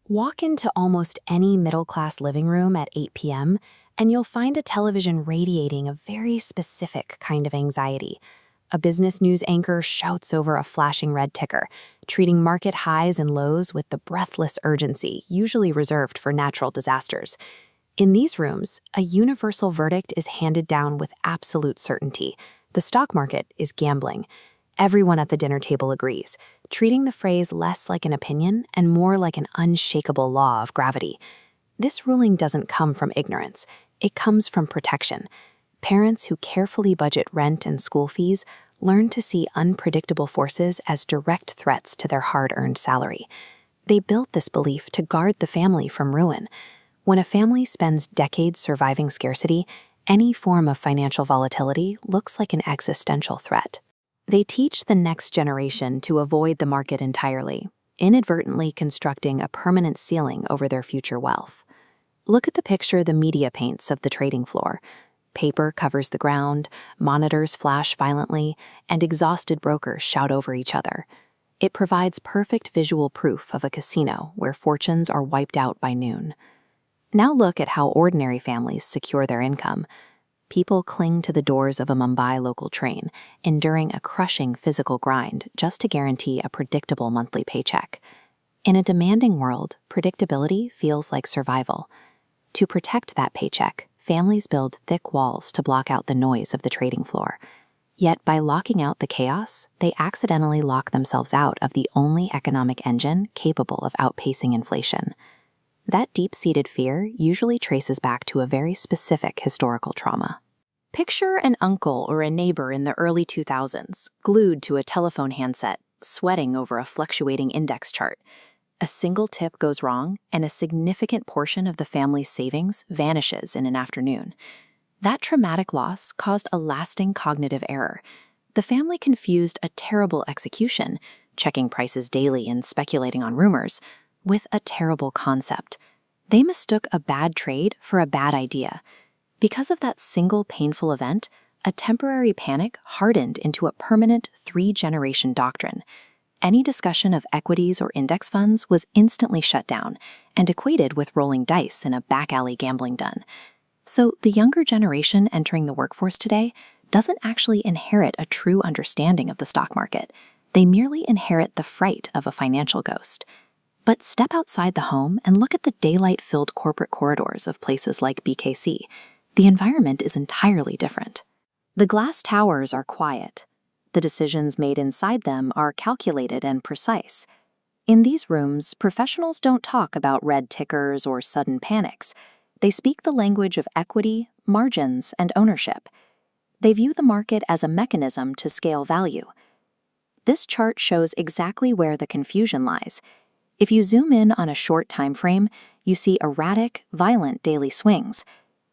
Walk into almost any middle-class living room at 8 p.m., and you'll find a television radiating a very specific kind of anxiety. A business news anchor shouts over a flashing red ticker, treating market highs and lows with the breathless urgency usually reserved for natural disasters. In these rooms, a universal verdict is handed down with absolute certainty. The stock market is gambling. Everyone at the dinner table agrees, treating the phrase less like an opinion and more like an unshakable law of gravity. This ruling doesn't come from ignorance. It comes from protection. Parents who carefully budget rent and school fees learn to see unpredictable forces as direct threats to their hard-earned salary. They built this belief to guard the family from ruin. When a family spends decades surviving scarcity, any form of financial volatility looks like an existential threat. They teach the next generation to avoid the market entirely, inadvertently constructing a permanent ceiling over their future wealth. Look at the picture the media paints of the trading floor. Paper covers the ground, monitors flash violently, and exhausted brokers shout over each other. It provides perfect visual proof of a casino where fortunes are wiped out by noon. Now look at how ordinary families secure their income. People cling to the doors of a Mumbai local train, enduring a crushing physical grind just to guarantee a predictable monthly paycheck. In a demanding world, predictability feels like survival. To protect that paycheck, families build thick walls to block out the noise of the trading floor. Yet by locking out the chaos, they accidentally lock themselves out of the only economic engine capable of outpacing inflation. That deep-seated fear usually traces back to a very specific historical trauma. Picture an uncle or a neighbor in the early 2000s, glued to a telephone handset, sweating over a fluctuating index chart. A single tip goes wrong, and a significant portion of the family's savings vanishes in an afternoon. That traumatic loss caused a lasting cognitive error. The family confused a terrible execution, checking prices daily and speculating on rumors, with a terrible concept. They mistook a bad trade for a bad idea. Because of that single painful event, a temporary panic hardened into a permanent 3-generation doctrine. Any discussion of equities or index funds was instantly shut down and equated with rolling dice in a back-alley gambling den. So the younger generation entering the workforce today doesn't actually inherit a true understanding of the stock market. They merely inherit the fright of a financial ghost. But step outside the home and look at the daylight-filled corporate corridors of places like BKC. The environment is entirely different. The glass towers are quiet. The decisions made inside them are calculated and precise. In these rooms, professionals don't talk about red tickers or sudden panics. They speak the language of equity, margins, and ownership. They view the market as a mechanism to scale value. This chart shows exactly where the confusion lies. If you zoom in on a short time frame, you see erratic, violent daily swings.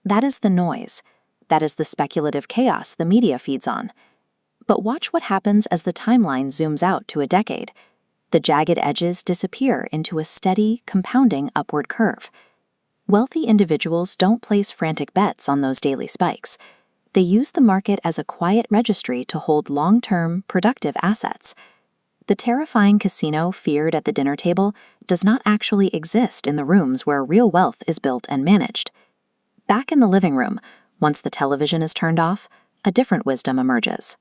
That is the noise. That is the speculative chaos the media feeds on. But watch what happens as the timeline zooms out to a decade. The jagged edges disappear into a steady, compounding upward curve. Wealthy individuals don't place frantic bets on those daily spikes. They use the market as a quiet registry to hold long-term, productive assets. The terrifying casino feared at the dinner table does not actually exist in the rooms where real wealth is built and managed. Back in the living room, once the television is turned off, a different wisdom emerges.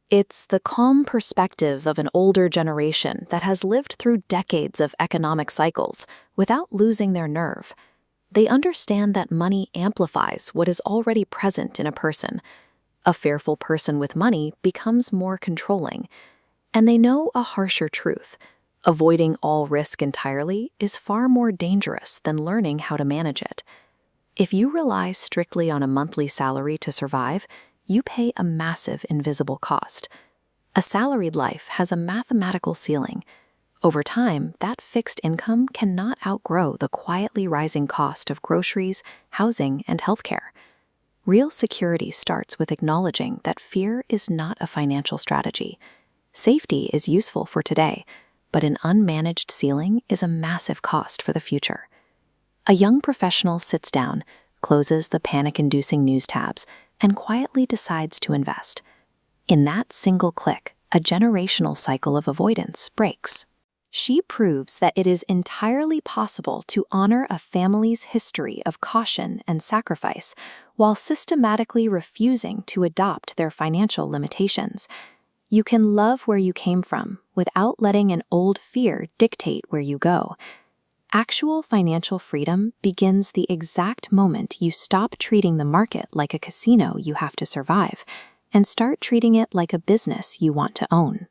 It's the calm perspective of an older generation that has lived through decades of economic cycles without losing their nerve. They understand that money amplifies what is already present in a person. A fearful person with money becomes more controlling. And they know a harsher truth. Avoiding all risk entirely is far more dangerous than learning how to manage it. If you rely strictly on a monthly salary to survive, you pay a massive invisible cost. A salaried life has a mathematical ceiling. Over time, that fixed income cannot outgrow the quietly rising cost of groceries, housing, and healthcare. Real security starts with acknowledging that fear is not a financial strategy. Safety is useful for today, but an unmanaged ceiling is a massive cost for the future. A young professional sits down, closes the panic-inducing news tabs, and quietly decides to invest. In that single click, a generational cycle of avoidance breaks. She proves that it is entirely possible to honor a family's history of caution and sacrifice while systematically refusing to adopt their financial limitations. You can love where you came from without letting an old fear dictate where you go. Actual financial freedom begins the exact moment you stop treating the market like a casino you have to survive and start treating it like a business you want to own.